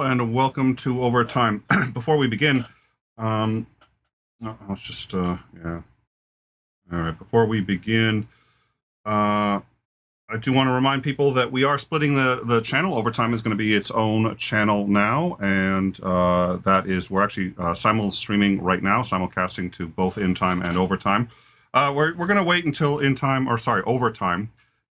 and welcome to Overtime. Before we begin, let's just, yeah. All right, before we begin, I do want to remind people that we are splitting the channel. Overtime is going to be its own channel now, and that is, we're actually simul-streaming right now, simulcasting to both In Time and Overtime. We're going to wait until Overtime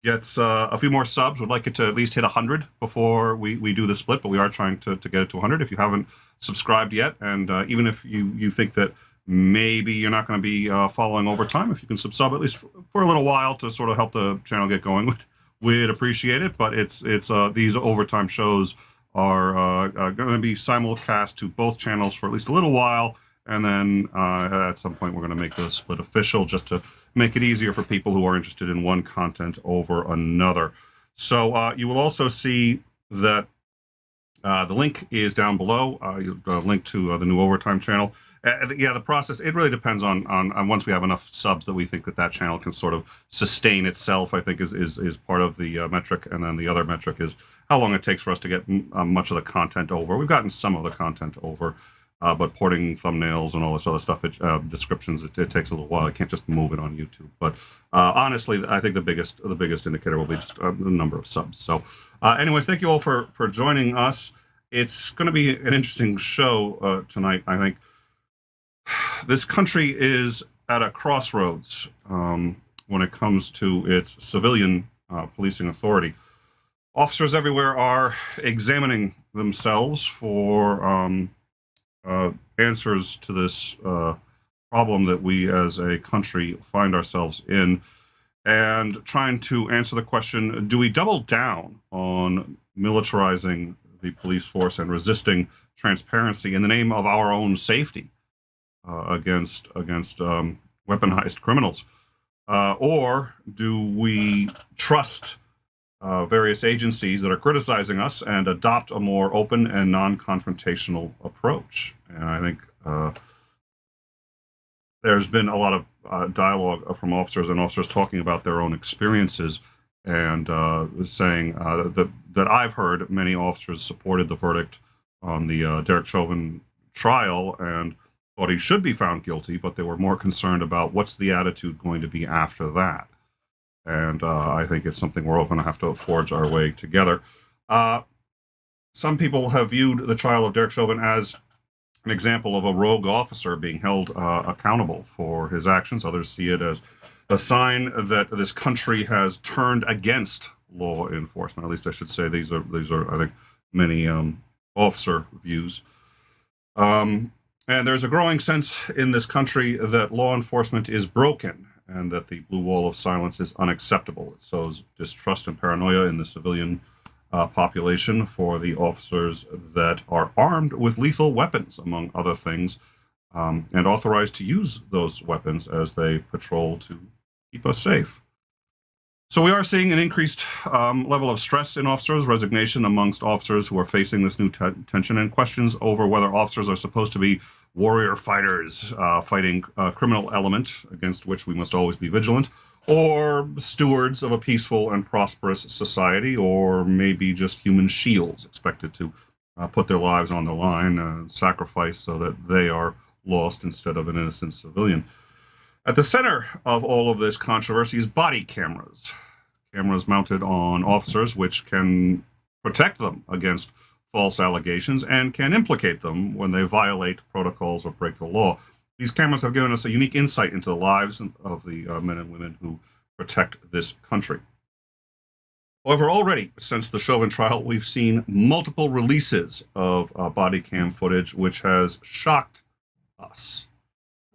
gets a few more subs. We'd like it to at least hit 100 before we do the split, but we are trying to get it to 100. If you haven't subscribed yet, and even if you think that maybe you're not going to be following Overtime, if you can sub at least for a little while to sort of help the channel get going, we'd appreciate it. But it's these Overtime shows are going to be simulcast to both channels for at least a little while, and then at some point we're going to make the split official just to make it easier for people who are interested in one content over another. So you will also see that the link is down below, link to the new Overtime channel. Yeah, the process, it really depends on once we have enough subs that we think that channel can sort of sustain itself, I think is part of the metric. And then the other metric is how long it takes for us to get much of the content over. We've gotten some of the content over, but porting thumbnails and all this other stuff, descriptions, it takes a little while. I can't just move it on YouTube. But honestly, I think the biggest indicator will be just the number of subs. So anyways, thank you all for joining us. It's going to be an interesting show tonight, I think. This country is at a crossroads when it comes to its civilian policing authority. Officers everywhere are examining themselves for answers to this problem that we as a country find ourselves in, and trying to answer the question, do we double down on militarizing the police force and resisting transparency in the name of our own safety against weaponized criminals? Or do we trust various agencies that are criticizing us and adopt a more open and non-confrontational approach? And I think there's been a lot of dialogue from officers and officers talking about their own experiences, and saying that I've heard many officers supported the verdict on the Derek Chauvin trial and thought he should be found guilty, but they were more concerned about what's the attitude going to be after that. And I think it's something we're all going to have to forge our way together. Some people have viewed the trial of Derek Chauvin as an example of a rogue officer being held accountable for his actions. Others see it as a sign that this country has turned against law enforcement. At least I should say these are I think many officer views. And there's a growing sense in this country that law enforcement is broken and that the blue wall of silence is unacceptable. It sows distrust and paranoia in the civilian population for the officers that are armed with lethal weapons, among other things, and authorized to use those weapons as they patrol to keep us safe. So we are seeing an increased level of stress in officers, resignation amongst officers who are facing this new tension, and questions over whether officers are supposed to be warrior fighters fighting a criminal element against which we must always be vigilant, or stewards of a peaceful and prosperous society, or maybe just human shields expected to put their lives on the line, sacrifice so that they are lost instead of an innocent civilian. At the center of all of this controversy is body cameras. Cameras mounted on officers which can protect them against false allegations and can implicate them when they violate protocols or break the law. These cameras have given us a unique insight into the lives of the men and women who protect this country. However, already since the Chauvin trial, we've seen multiple releases of body cam footage, which has shocked us.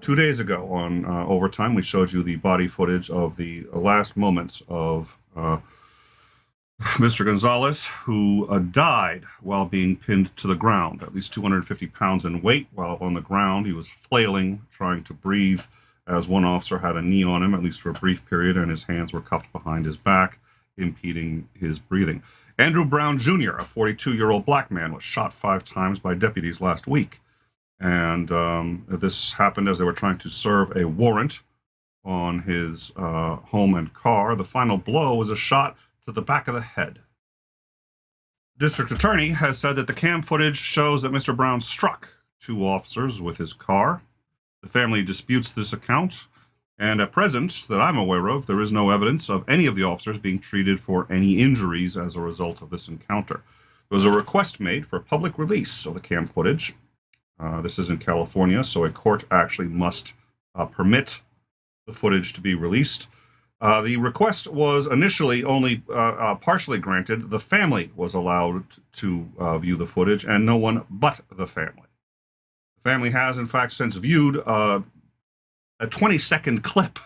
2 days ago on Overtime, we showed you the body footage of the last moments of Mr. Gonzalez, who died while being pinned to the ground. At least 250 pounds in weight. While on the ground, he was flailing, trying to breathe, as one officer had a knee on him, at least for a brief period, and his hands were cuffed behind his back, impeding his breathing. Andrew Brown Jr., a 42-year-old black man, was shot 5 times by deputies last week. And this happened as they were trying to serve a warrant on his home and car. The final blow was a shot to the back of the head. district attorney has said that the cam footage shows that Mr. Brown struck two officers with his car. The family disputes this account, and at present, that I'm aware of, there is no evidence of any of the officers being treated for any injuries as a result of this encounter. There was a request made for public release of the cam footage. This is in California, so a court actually must permit the footage to be released. The request was initially only partially granted. The family was allowed to view the footage, and no one but the family. The family has, in fact, since viewed a 20-second clip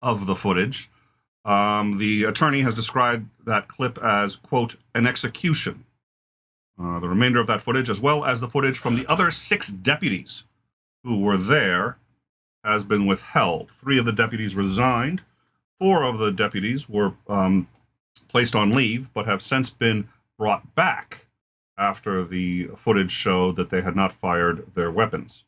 of the footage. The attorney has described that clip as, quote, an execution. The remainder of that footage, as well as the footage from the other 6 deputies who were there, has been withheld. 3 of the deputies resigned. 4 of the deputies were placed on leave, but have since been brought back after the footage showed that they had not fired their weapons.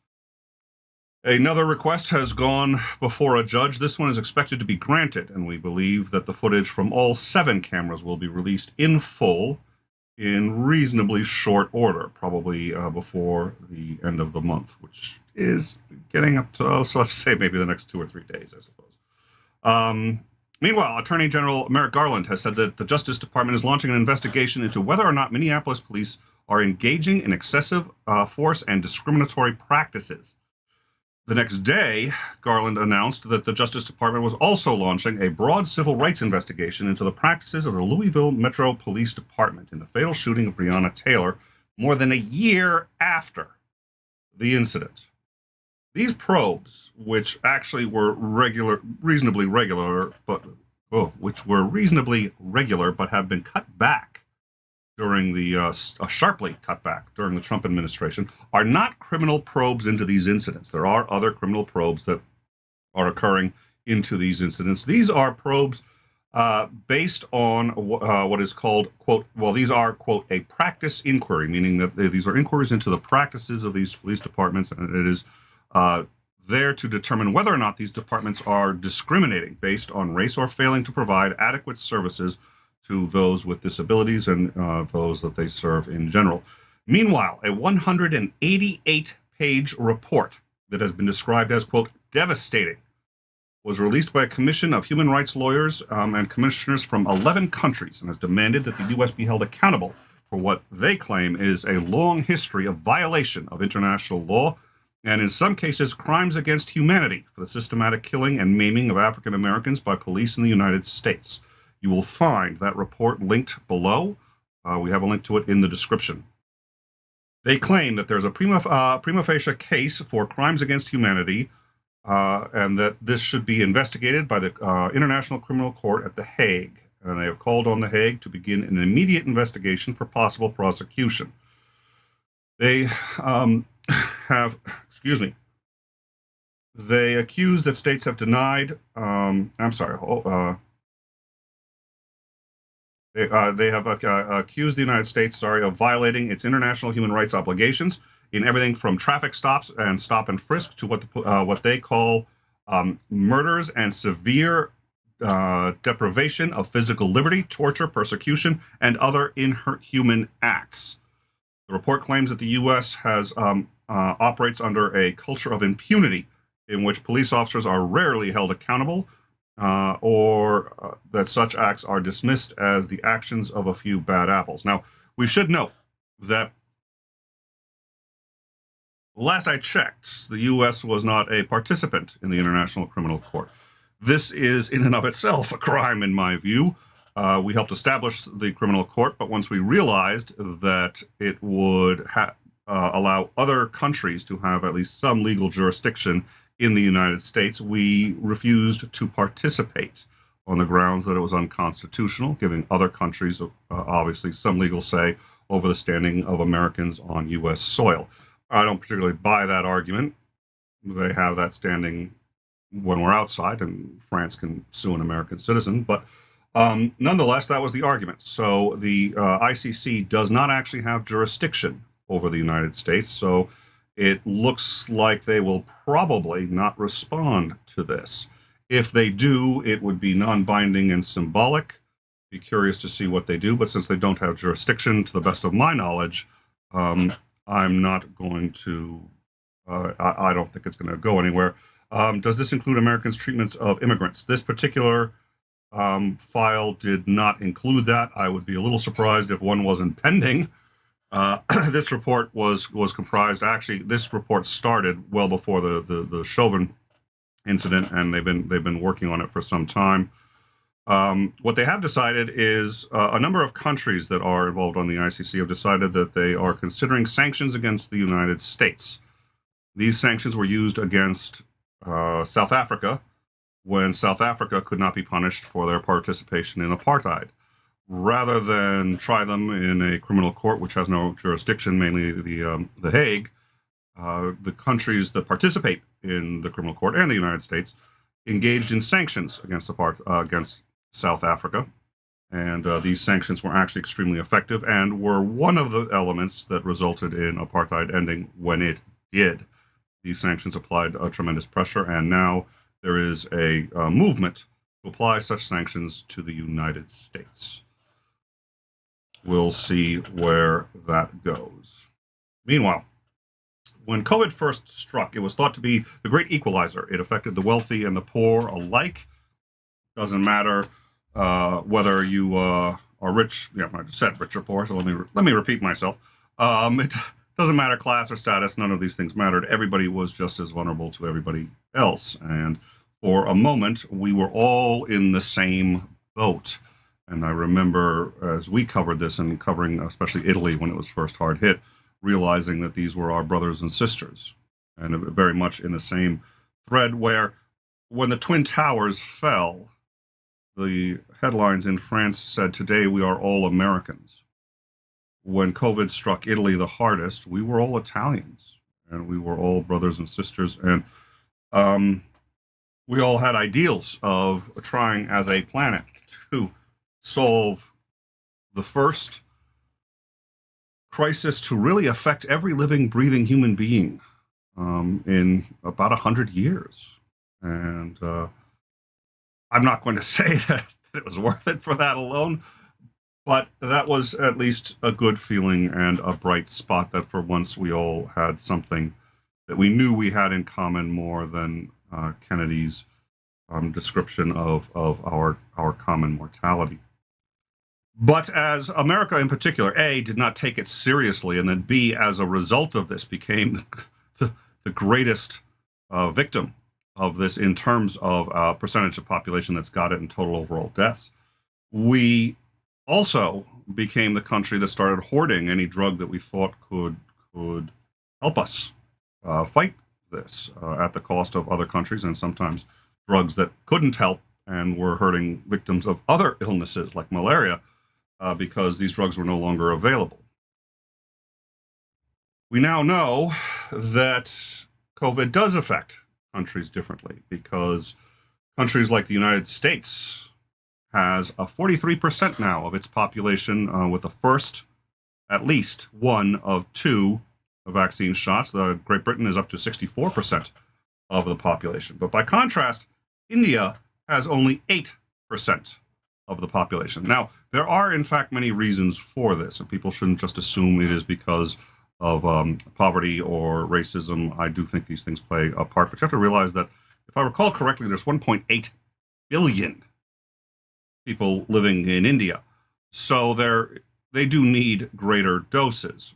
Another request has gone before a judge. This one is expected to be granted, and we believe that the footage from all 7 cameras will be released in full in reasonably short order, probably before the end of the month, which is getting up to, so let's say maybe the next 2 or 3 days, I suppose. Meanwhile, Attorney General Merrick Garland has said that the Justice Department is launching an investigation into whether or not Minneapolis police are engaging in excessive force and discriminatory practices. The next day, Garland announced that the Justice Department was also launching a broad civil rights investigation into the practices of the Louisville Metro Police Department in the fatal shooting of Breonna Taylor more than a year after the incident. These probes, which actually were reasonably regular, but have been cut back during the sharply cut back during the Trump administration, are not criminal probes into these incidents. There are other criminal probes that are occurring into these incidents. These are probes based on what is called, quote, these are, quote, a practice inquiry, meaning that these are inquiries into the practices of these police departments, and it is there to determine whether or not these departments are discriminating based on race or failing to provide adequate services to those with disabilities and those that they serve in general. Meanwhile, a 188-page report that has been described as, quote, devastating, was released by a commission of human rights lawyers and commissioners from 11 countries and has demanded that the U.S. be held accountable for what they claim is a long history of violation of international law and, in some cases, crimes against humanity for the systematic killing and maiming of African Americans by police in the United States. You will find that report linked below. We have a link to it in the description. They claim that there's a prima facie case for crimes against humanity and that this should be investigated by the International Criminal Court at The Hague. And they have called on The Hague to begin an immediate investigation for possible prosecution. They they accuse that states have denied, They have accused the United States, of violating its international human rights obligations in everything from traffic stops and stop and frisk to what they call murders and severe deprivation of physical liberty, torture, persecution, and other inhuman acts. The report claims that the U.S. operates under a culture of impunity in which police officers are rarely held accountable, or that such acts are dismissed as the actions of a few bad apples. Now, we should note that last I checked, the U.S. was not a participant in the International Criminal Court. This is in and of itself a crime, in my view. We helped establish the criminal court, but once we realized that it would allow other countries to have at least some legal jurisdiction in the United States, we refused to participate on the grounds that it was unconstitutional, giving other countries, obviously, some legal say over the standing of Americans on U.S. soil. I don't particularly buy that argument. They have that standing when we're outside, and France can sue an American citizen. But nonetheless, that was the argument. So the ICC does not actually have jurisdiction over the United States. So it looks like they will probably not respond to this. If they do, it would be non-binding and symbolic Be curious to see what they do, but since they don't have jurisdiction, to the best of my knowledge, I'm not going to. I don't think it's going to go anywhere. Does this include Americans' treatments of immigrants? This particular file did not include that. I would be a little surprised if one wasn't pending. This report was comprised. Actually, this report started well before the Chauvin incident, and they've been working on it for some time. What they have decided is a number of countries that are involved on the ICC have decided that they are considering sanctions against the United States. These sanctions were used against South Africa when South Africa could not be punished for their participation in apartheid. Rather than try them in a criminal court, which has no jurisdiction, mainly the Hague, the countries that participate in the criminal court and the United States engaged in sanctions against South Africa. And these sanctions were actually extremely effective and were one of the elements that resulted in apartheid ending when it did. These sanctions applied tremendous pressure, and now there is a movement to apply such sanctions to the United States. We'll see where that goes. Meanwhile, when COVID first struck, it was thought to be the great equalizer. It affected the wealthy and the poor alike. Doesn't matter whether you are rich. Yeah, I just said rich or poor, so let me repeat myself. It doesn't matter class or status. None of these things mattered. Everybody was just as vulnerable to everybody else. And for a moment, we were all in the same boat. And I remember as we covered this and covering especially Italy when it was first hard hit, realizing that these were our brothers and sisters, and very much in the same thread where when the Twin Towers fell, the headlines in France said, "Today we are all Americans." When COVID struck Italy the hardest, we were all Italians, and we were all brothers and sisters, and we all had ideals of trying as a planet to solve the first crisis to really affect every living, breathing human being in about 100 years. And I'm not going to say that it was worth it for that alone, but that was at least a good feeling and a bright spot that for once we all had something that we knew we had in common more than Kennedy's description of our common mortality. But as America in particular, A, did not take it seriously, and then B, as a result of this, became the greatest victim of this in terms of percentage of population that's got it in total overall deaths, we also became the country that started hoarding any drug that we thought could help us fight this at the cost of other countries, and sometimes drugs that couldn't help and were hurting victims of other illnesses like malaria because these drugs were no longer available. We now know that COVID does affect countries differently because countries like the United States has a 43% now of its population with the first, at least one of two vaccine shots. Great Britain is up to 64% of the population. But by contrast, India has only 8% of the population. Now, there are, in fact, many reasons for this, and people shouldn't just assume it is because of poverty or racism. I do think these things play a part, but you have to realize that, if I recall correctly, there's 1.8 billion people living in India. So they do need greater doses.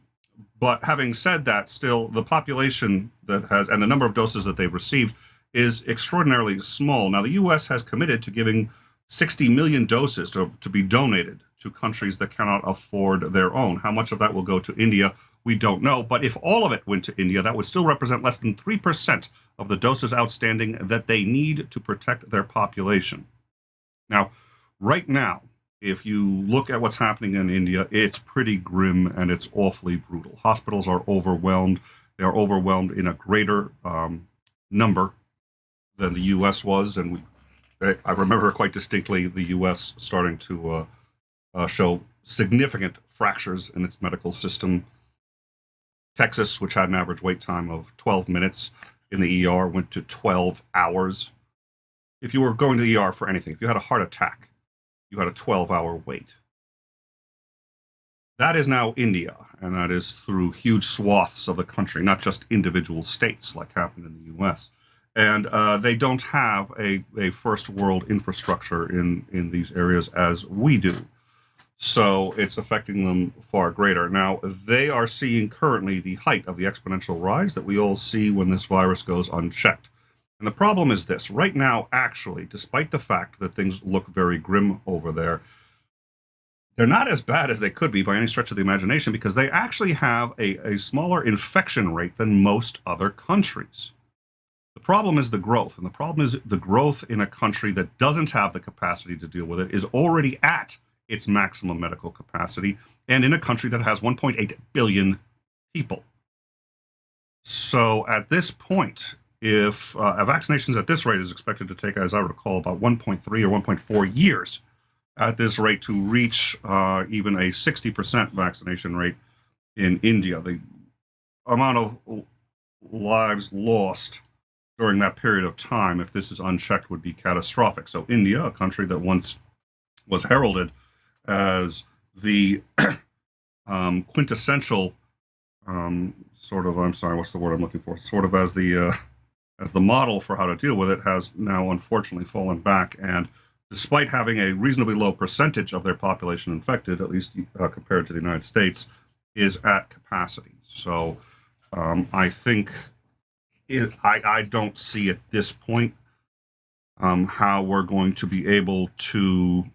But having said that, still, the population that has, and the number of doses that they've received is extraordinarily small. Now, the U.S. has committed to giving 60 million doses to be donated to countries that cannot afford their own. How much of that will go to India, we don't know. But if all of it went to India, that would still represent less than 3% of the doses outstanding that they need to protect their population. Now, right now, if you look at what's happening in India, it's pretty grim and it's awfully brutal. Hospitals are overwhelmed. They are overwhelmed in a greater number than the U.S. was. And I remember quite distinctly the U.S. starting to show significant fractures in its medical system. Texas, which had an average wait time of 12 minutes in the ER, went to 12 hours. If you were going to the ER for anything, if you had a heart attack, you had a 12-hour wait. That is now India, and that is through huge swaths of the country, not just individual states like happened in the U.S. And they don't have a first world infrastructure in these areas as we do. So it's affecting them far greater. Now, they are seeing currently the height of the exponential rise that we all see when this virus goes unchecked. And the problem is this. Right now, actually, despite the fact that things look very grim over there, they're not as bad as they could be by any stretch of the imagination because they actually have a smaller infection rate than most other countries. The problem is the growth, and the problem is the growth in a country that doesn't have the capacity to deal with it is already at its maximum medical capacity, and in a country that has 1.8 billion people. So at this point, if vaccinations at this rate is expected to take, as I recall, about 1.3 or 1.4 years at this rate to reach even a 60% vaccination rate in India, the amount of lives lost during that period of time, if this is unchecked, would be catastrophic. So India, a country that once was heralded as the quintessential sort of, I'm sorry, what's the word I'm looking for? Sort of as the model for how to deal with it, has now unfortunately fallen back. And despite having a reasonably low percentage of their population infected, at least compared to the United States, is at capacity. So I think I don't see at this point how we're going to be able to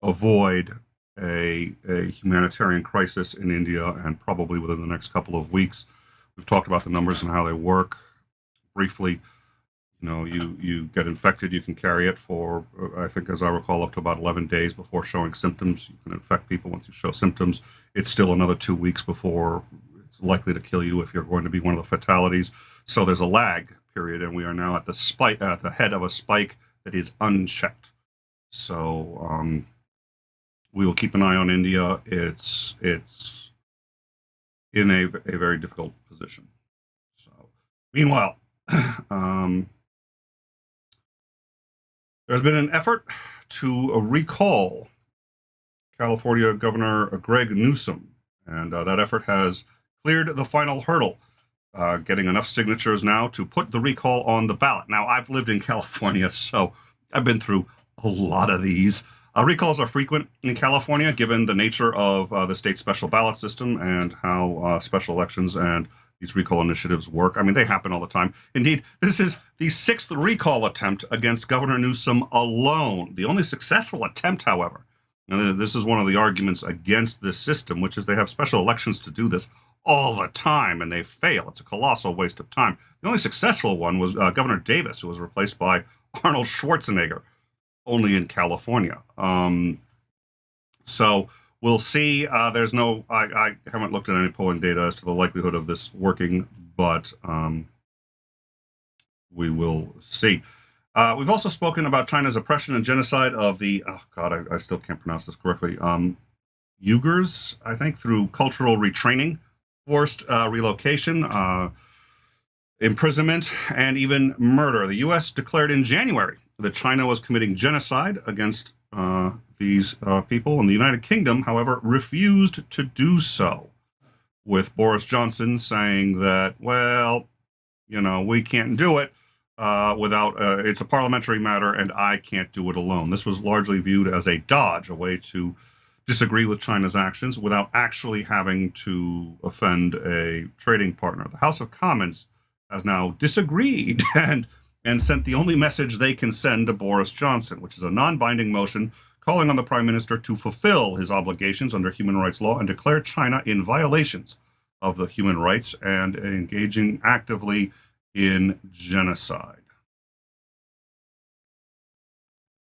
avoid a humanitarian crisis in India, and probably within the next couple of weeks. We've talked about the numbers and how they work briefly. You know, you get infected, you can carry it for, I think, as I recall, up to about 11 days before showing symptoms. You can infect people once you show symptoms. It's still another 2 weeks before it's likely to kill you if you're going to be one of the fatalities. So there's a lag period, and we are now at the head of a spike that is unchecked. So we will keep an eye on India. It's in a very difficult position. So, meanwhile, there's been an effort to recall California Governor Greg Newsom, and that effort has cleared the final hurdle, getting enough signatures now to put the recall on the ballot. Now, I've lived in California, so I've been through a lot of these. Recalls are frequent in California, given the nature of the state's special ballot system and how special elections and these recall initiatives work. I mean, they happen all the time. Indeed, this is the 6th recall attempt against Governor Newsom alone. The only successful attempt, however, and this is one of the arguments against this system, which is they have special elections to do this all the time, and they fail. It's a colossal waste of time. The only successful one was Governor Davis, who was replaced by Arnold Schwarzenegger, only in California. So we'll see. There's no, I haven't looked at any polling data as to the likelihood of this working, but we will see. We've also spoken about China's oppression and genocide of the, oh God, I still can't pronounce this correctly, Uyghurs, I think, through cultural retraining, forced relocation, imprisonment, and even murder. The U.S. declared in January that China was committing genocide against these people, and the United Kingdom, however, refused to do so, with Boris Johnson saying that, well, you know, we can't do it without, it's a parliamentary matter, and I can't do it alone. This was largely viewed as a dodge, a way to disagree with China's actions without actually having to offend a trading partner. The House of Commons has now disagreed and sent the only message they can send to Boris Johnson, which is a non-binding motion calling on the Prime Minister to fulfill his obligations under human rights law and declare China in violations of the human rights and engaging actively in genocide.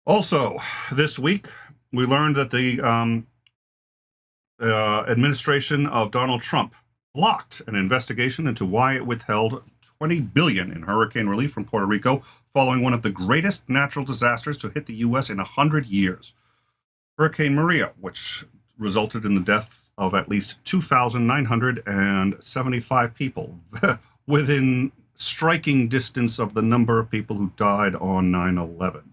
Also, this week, we learned that the administration of Donald Trump blocked an investigation into why it withheld $20 billion in hurricane relief from Puerto Rico following one of the greatest natural disasters to hit the U.S. in 100 years. Hurricane Maria, which resulted in the death of at least 2,975 people, within striking distance of the number of people who died on 9/11.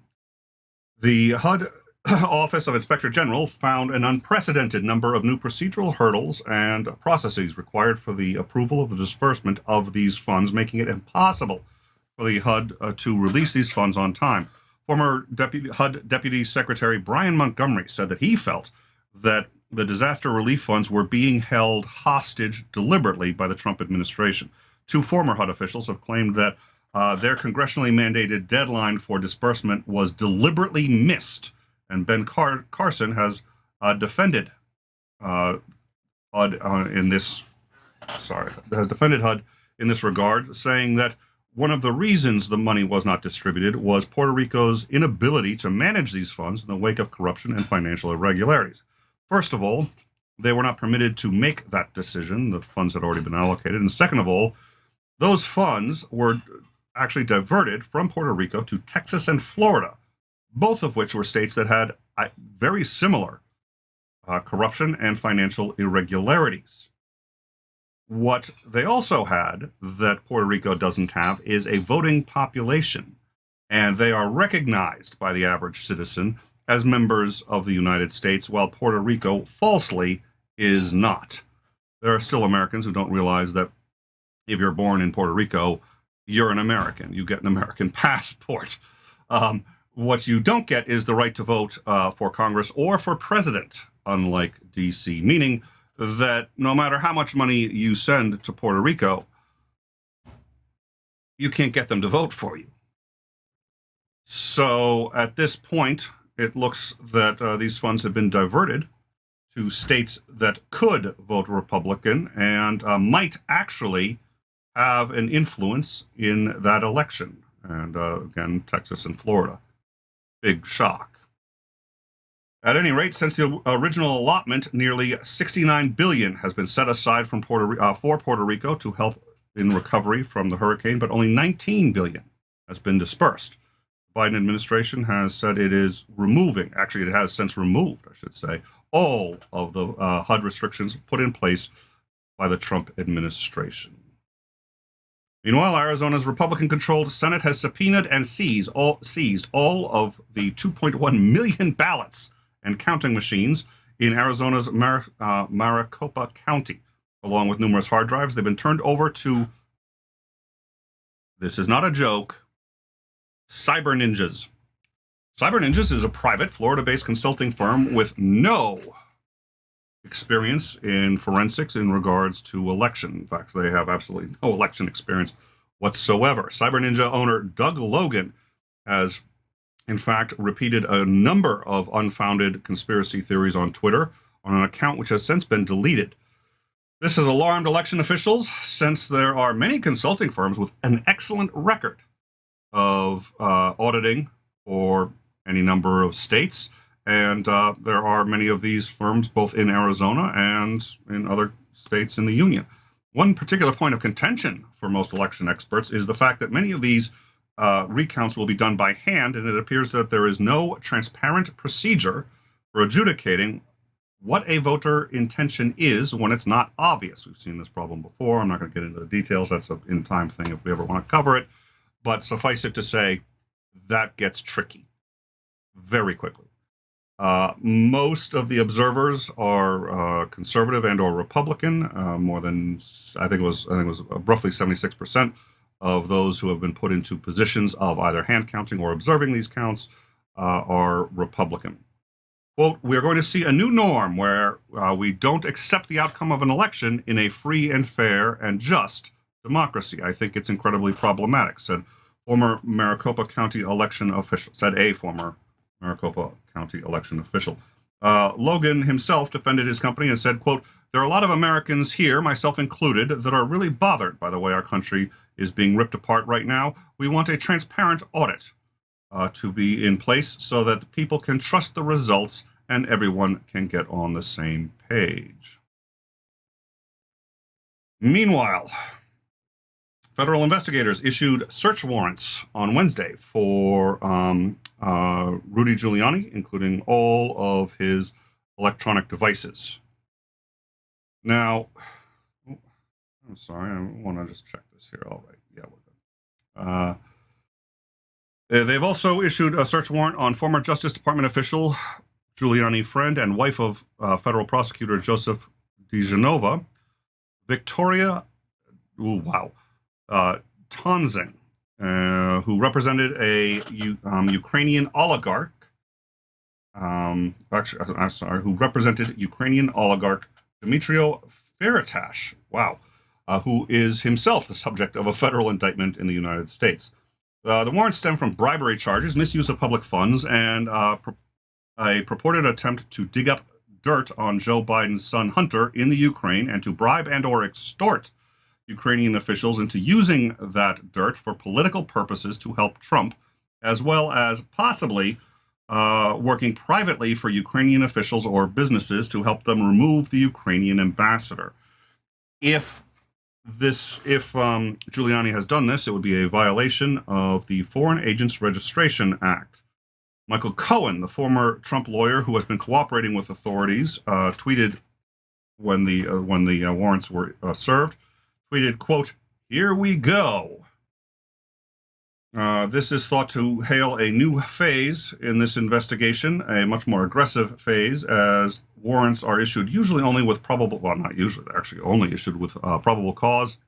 The HUD Office of Inspector General found an unprecedented number of new procedural hurdles and processes required for the approval of the disbursement of these funds, making it impossible for the HUD to release these funds on time. Former HUD Deputy Secretary Brian Montgomery said that he felt that the disaster relief funds were being held hostage deliberately by the Trump administration. Two former HUD officials have claimed that their congressionally mandated deadline for disbursement was deliberately missed, and Ben Carson has defended HUD in this. Has defended HUD in this regard, saying that one of the reasons the money was not distributed was Puerto Rico's inability to manage these funds in the wake of corruption and financial irregularities. First of all, they were not permitted to make that decision. The funds had already been allocated. And second of all, those funds were actually diverted from Puerto Rico to Texas and Florida, both of which were states that had very similar corruption and financial irregularities. What they also had that Puerto Rico doesn't have is a voting population, and they are recognized by the average citizen as members of the United States, while Puerto Rico falsely is not. There are still Americans who don't realize that if you're born in Puerto Rico, you're an American. You get an American passport. What you don't get is the right to vote for Congress or for president, unlike D.C., meaning that no matter how much money you send to Puerto Rico, you can't get them to vote for you. So at this point, it looks that these funds have been diverted to states that could vote Republican and might actually have an influence in that election. And again, Texas and Florida. Big shock. At any rate, since the original allotment, nearly $69 billion has been set aside for Puerto Rico to help in recovery from the hurricane, but only $19 billion has been dispersed. The Biden administration has said it is removing, actually it has since removed, I should say, all of the HUD restrictions put in place by the Trump administration. Meanwhile, Arizona's Republican-controlled Senate has subpoenaed and seized all of the 2.1 million ballots and counting machines in Arizona's Maricopa County, along with numerous hard drives. They've been turned over to, this is not a joke, Cyber Ninjas. Cyber Ninjas is a private Florida-based consulting firm with no experience in forensics in regards to election. In fact, they have absolutely no election experience whatsoever. Cyber Ninja owner Doug Logan has, in fact, repeated a number of unfounded conspiracy theories on Twitter on an account which has since been deleted. This has alarmed election officials, since there are many consulting firms with an excellent record of auditing for any number of states. And there are many of these firms both in Arizona and in other states in the union. One particular point of contention for most election experts is the fact that many of these recounts will be done by hand, and it appears that there is no transparent procedure for adjudicating what a voter intention is when it's not obvious. We've seen this problem before. I'm not going to get into the details. That's an in-time thing if we ever want to cover it. But suffice it to say, that gets tricky very quickly. Most of the observers are conservative and or Republican. More than I think it was roughly 76% of those who have been put into positions of either hand counting or observing these counts are Republican. Quote, "We are going to see a new norm where we don't accept the outcome of an election in a free and fair and just democracy. I think it's incredibly problematic," said a former Maricopa County election official. Logan himself defended his company and said, quote, "There are a lot of Americans here, myself included, that are really bothered by the way our country is being ripped apart right now. We want a transparent audit to be in place so that people can trust the results and everyone can get on the same page." Meanwhile, federal investigators issued search warrants on Wednesday for Rudy Giuliani, including all of his electronic devices. Now, I'm sorry, I want to just check this here. All right, yeah, we're good. They've also issued a search warrant on former Justice Department official, Giuliani friend, and wife of federal prosecutor Joseph DiGenova, Victoria, Tonzing, who represented a Ukrainian oligarch. Who represented Ukrainian oligarch Dmytro Firtash. Wow. Who is himself the subject of a federal indictment in the United States. The warrants stem from bribery charges, misuse of public funds, and a purported attempt to dig up dirt on Joe Biden's son Hunter in the Ukraine and to bribe and or extort Ukrainian officials into using that dirt for political purposes to help Trump, as well as possibly working privately for Ukrainian officials or businesses to help them remove the Ukrainian ambassador. If Giuliani has done this, it would be a violation of the Foreign Agents Registration Act. Michael Cohen, the former Trump lawyer who has been cooperating with authorities, tweeted when the warrants were served, tweeted, quote, "Here we go." This is thought to hail a new phase in this investigation, a much more aggressive phase, as warrants are issued usually only with probable, well, not usually, they're actually only issued with probable cause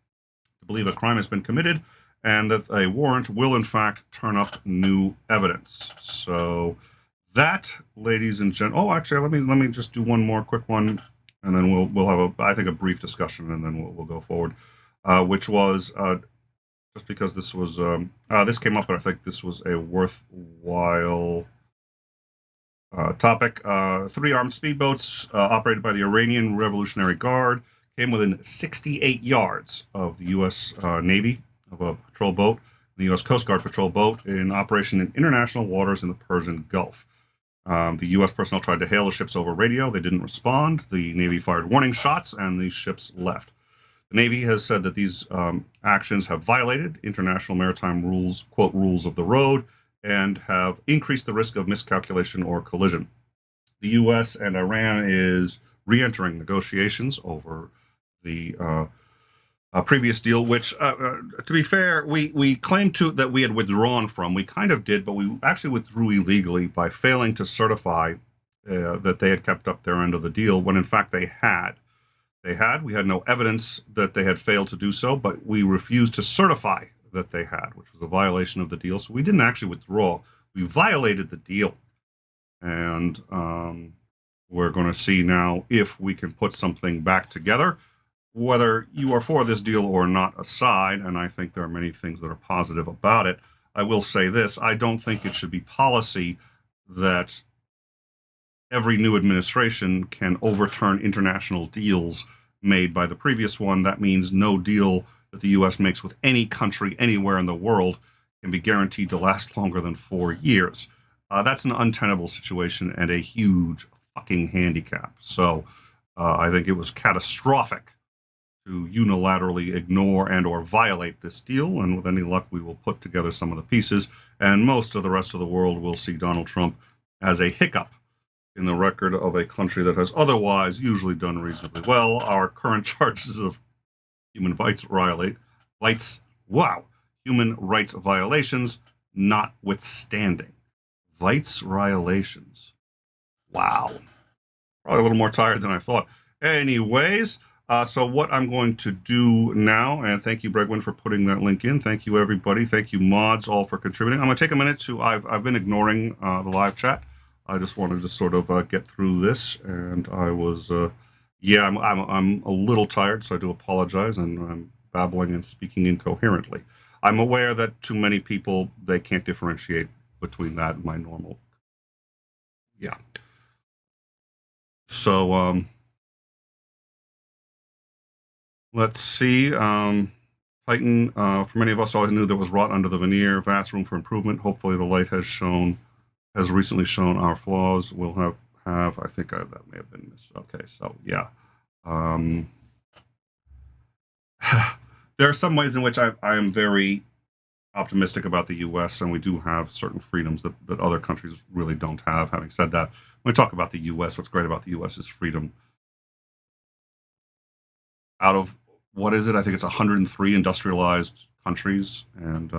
to believe a crime has been committed, and that a warrant will, in fact, turn up new evidence. So that, ladies and gentlemen, actually, let me just do one more quick one, and then we'll have a brief discussion, and then we'll go forward, which was just because this was this came up, and I think this was a worthwhile topic. 3 armed speedboats operated by the Iranian Revolutionary Guard came within 68 yards of the U.S. Navy, of a patrol boat, the U.S. Coast Guard patrol boat in operation in international waters in the Persian Gulf. The U.S. personnel tried to hail the ships over radio. They didn't respond. The Navy fired warning shots, and the ships left. The Navy has said that these actions have violated international maritime rules, quote, rules of the road, and have increased the risk of miscalculation or collision. The U.S. and Iran is re-entering negotiations over the previous deal, which, to be fair, we claimed that we had withdrawn from. We kind of did, but we actually withdrew illegally by failing to certify that they had kept up their end of the deal, when in fact they had. We had no evidence that they had failed to do so, but we refused to certify that they had, which was a violation of the deal. So we didn't actually withdraw. We violated the deal. And we're going to see now if we can put something back together, whether you are for this deal or not aside. And I think there are many things that are positive about it. I will say this. I don't think it should be policy that every new administration can overturn international deals made by the previous one. That means no deal that the U.S. makes with any country anywhere in the world can be guaranteed to last longer than 4 years. That's an untenable situation and a huge fucking handicap. So I think it was catastrophic to unilaterally ignore and or violate this deal. And with any luck, we will put together some of the pieces. And most of the rest of the world will see Donald Trump as a hiccup in the record of a country that has otherwise usually done reasonably well. Our current charges of human rights violations notwithstanding. Rights violations. Wow. Probably a little more tired than I thought. Anyways, so what I'm going to do now, and thank you, Bregwin, for putting that link in. Thank you, everybody. Thank you, mods, all for contributing. I'm going to take a minute to, I've been ignoring the live chat. I just wanted to sort of get through this, and I was, I'm a little tired, so I do apologize, and I'm babbling and speaking incoherently. I'm aware that to many people, they can't differentiate between that and my normal. Yeah. So, let's see. Titan, for many of us, always knew there was rot under the veneer, vast room for improvement. Hopefully the light has recently shown our flaws. We'll have I think that may have been this. Okay, so yeah. There are some ways in which I am very optimistic about the U.S., and we do have certain freedoms that other countries really don't have. Having said that, when we talk about the U.S., what's great about the U.S. is freedom. Out of, what is it? I think it's 103 industrialized countries, and,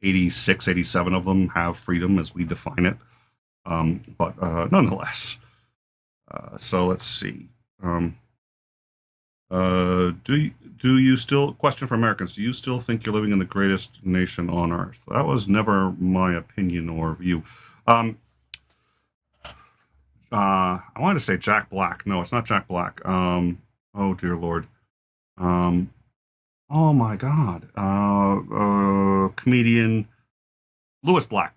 86, 87 of them have freedom as we define it. But nonetheless, so let's see. Do you still, question for Americans, do you still think you're living in the greatest nation on earth? That was never my opinion or view. I wanted to say Jack Black. No, it's not Jack Black. Oh dear Lord. Um, oh my God. Comedian Lewis Black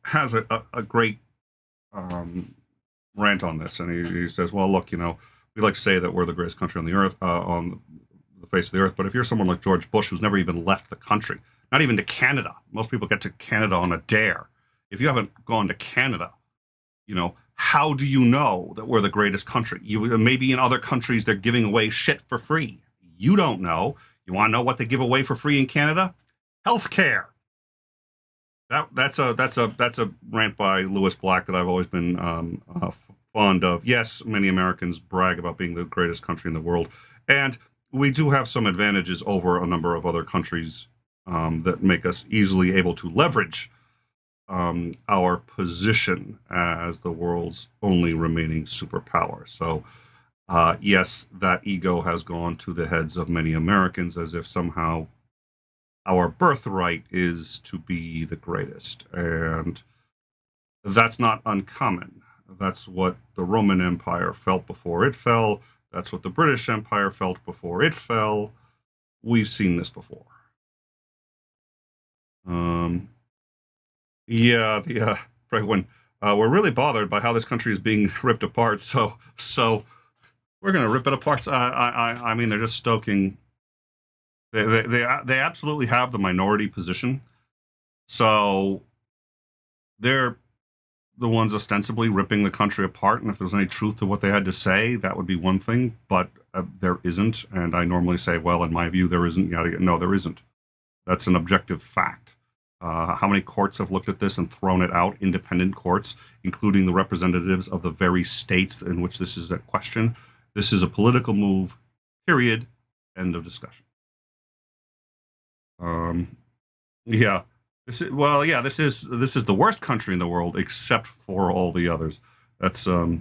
has a great um, rant on this, and he says, "Well, look, we like to say that we're the greatest country on the earth, on the face of the earth, but if you're someone like George Bush, who's never even left the country, not even to Canada, most people get to Canada on a dare. If you haven't gone to Canada, how do you know that we're the greatest country? Maybe in other countries they're giving away shit for free. You don't know. You want to know what they give away for free in Canada? Healthcare." That's a rant by Lewis Black that I've always been fond of. Yes, many Americans brag about being the greatest country in the world, and we do have some advantages over a number of other countries that make us easily able to leverage our position as the world's only remaining superpower. So, yes, that ego has gone to the heads of many Americans as if somehow our birthright is to be the greatest. And that's not uncommon. That's what the Roman Empire felt before it fell. That's what the British Empire felt before it fell. We've seen this before. Yeah, the Bregwin, we're really bothered by how this country is being ripped apart. So we're going to rip it apart. I mean, they're just stoking. They absolutely have the minority position. So they're the ones ostensibly ripping the country apart. And if there was any truth to what they had to say, that would be one thing. But there isn't. And I normally say, well, in my view, there isn't. No, there isn't. That's an objective fact. How many courts have looked at this and thrown it out? Independent courts, including the representatives of the very states in which this is at question. This is a political move, period. End of discussion. Yeah. This is the worst country in the world except for all the others. That's yeah.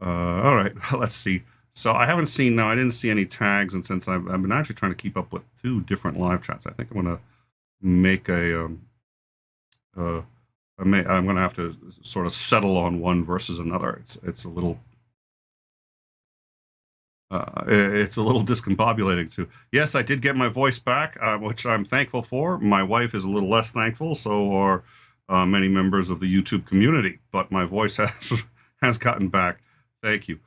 All right. Let's see. So I didn't see any tags, and since I've been actually trying to keep up with two different live chats, I think I'm gonna make I'm gonna have to sort of settle on one versus another. It's a little discombobulating too. Yes, I did get my voice back, which I'm thankful for. My wife is a little less thankful, so are many members of the YouTube community. But my voice has gotten back. Thank you.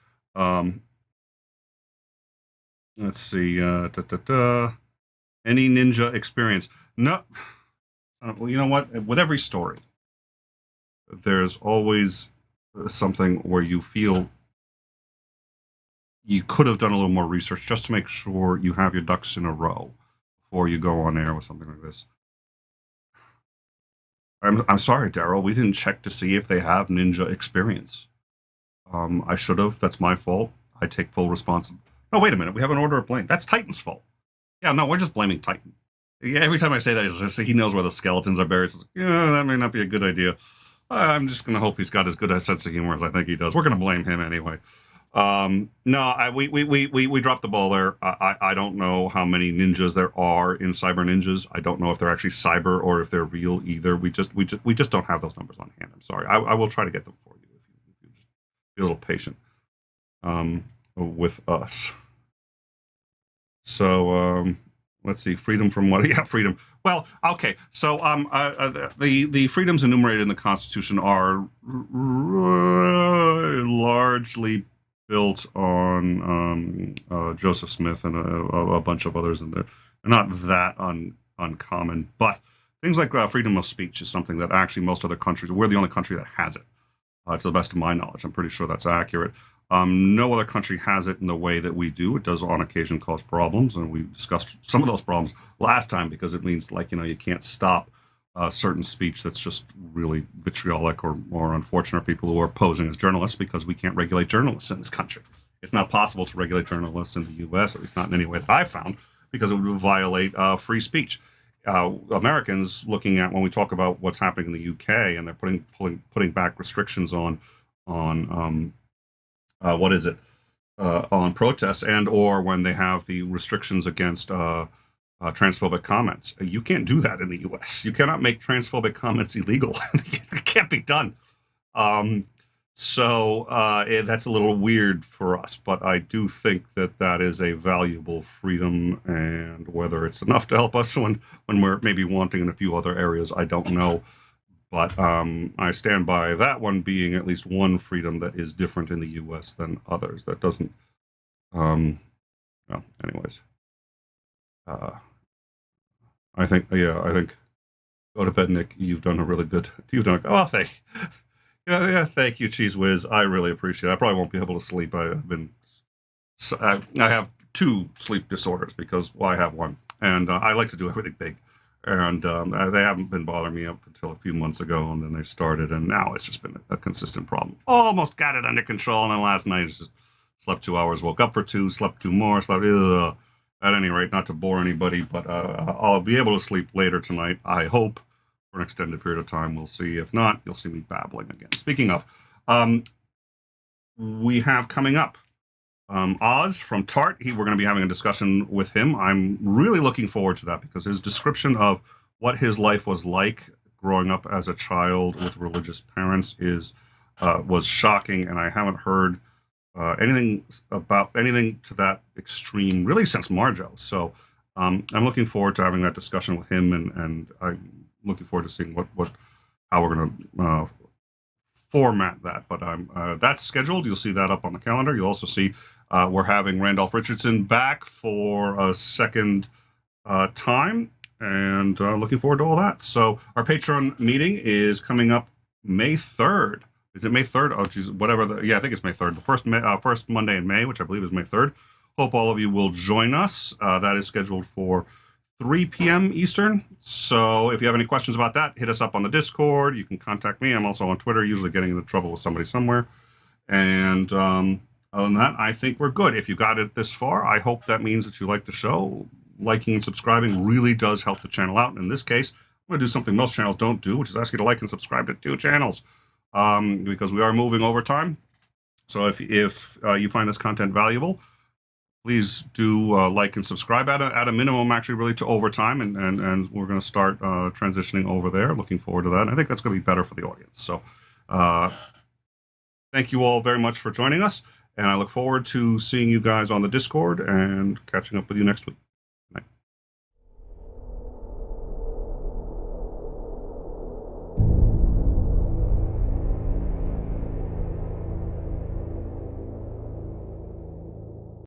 Let's see. Any ninja experience? No. Well, you know what? With every story, there's always something where you feel you could have done a little more research just to make sure you have your ducks in a row before you go on air with something like this. I'm sorry, Daryl. We didn't check to see if they have ninja experience. I should have. That's my fault. I take full responsibility. No, wait a minute. We have an order of blame. That's Titan's fault. Yeah, no, we're just blaming Titan. Yeah, every time I say that, it's just, he knows where the skeletons are buried. So it's like, yeah, that may not be a good idea. I'm just going to hope he's got as good a sense of humor as I think he does. We're going to blame him anyway. No, we dropped the ball there. I don't know how many ninjas there are in Cyber Ninjas. I don't know if they're actually cyber or if they're real either. We just don't have those numbers on hand. I'm sorry. I will try to get them for you if you just be a little patient with us. So let's see, freedom from what? Yeah, freedom. Well, okay. So the freedoms enumerated in the Constitution are largely built on Joseph Smith and a bunch of others in there. They're not that uncommon, but things like freedom of speech is something that actually most other countries, we're the only country that has it, to the best of my knowledge. I'm pretty sure that's accurate. No other country has it in the way that we do. It does on occasion cause problems, and we discussed some of those problems last time because it means, like, you can't stop certain speech that's just really vitriolic or unfortunate, people who are posing as journalists, because we can't regulate journalists in this country. It's not possible to regulate journalists in the U.S., at least not in any way that I've found. because it would violate free speech. Americans looking at when we talk about what's happening in the UK, and they're putting back restrictions on what is it on protests, and or when they have the restrictions against transphobic comments. You can't do that in the U.S. You cannot make transphobic comments illegal. It can't be done. So that's a little weird for us, but I do think that that is a valuable freedom, and whether it's enough to help us when we're maybe wanting in a few other areas, I don't know. But I stand by that one being at least one freedom that is different in the U.S. than others. That doesn't. Well, anyways, I think go to bed, Nick. You've done a really good. Oh, thank you, Cheese Whiz. I really appreciate it. I probably won't be able to sleep. I have two sleep disorders because, well, I have one, and I like to do everything big, and they haven't been bothering me up until a few months ago, and then they started, and now it's just been a consistent problem. Almost got it under control, and then last night it's just slept 2 hours, woke up for 2, slept 2 more, slept. At any rate, not to bore anybody, but I'll be able to sleep later tonight, I hope, for an extended period of time. We'll see. If not, you'll see me babbling again. Speaking of, we have coming up Oz from Tart. We're going to be having a discussion with him. I'm really looking forward to that because his description of what his life was like growing up as a child with religious parents was shocking, and I haven't heard anything to that extreme really since Marjo. So I'm looking forward to having that discussion with him, and I'm looking forward to seeing how we're going to format that. But that's scheduled. You'll see that up on the calendar. You'll also see we're having Randolph Richardson back for a second time, and looking forward to all that. So our Patreon meeting is coming up May 3rd. Is it May 3rd? Oh, geez, whatever. Yeah, I think it's May 3rd. The first Monday in May, which I believe is May 3rd. Hope all of you will join us. That is scheduled for 3 p.m. Eastern. So if you have any questions about that, hit us up on the Discord. You can contact me. I'm also on Twitter, usually getting into trouble with somebody somewhere. And other than that, I think we're good. If you got it this far, I hope that means that you like the show. Liking and subscribing really does help the channel out. In this case, I'm going to do something most channels don't do, which is ask you to like and subscribe to 2 channels. Because we are moving over time. So if you find this content valuable, please do like and subscribe at a minimum, actually, really to overtime, and we're going to start transitioning over there. Looking forward to that. And I think that's going to be better for the audience. So thank you all very much for joining us, and I look forward to seeing you guys on the Discord and catching up with you next week.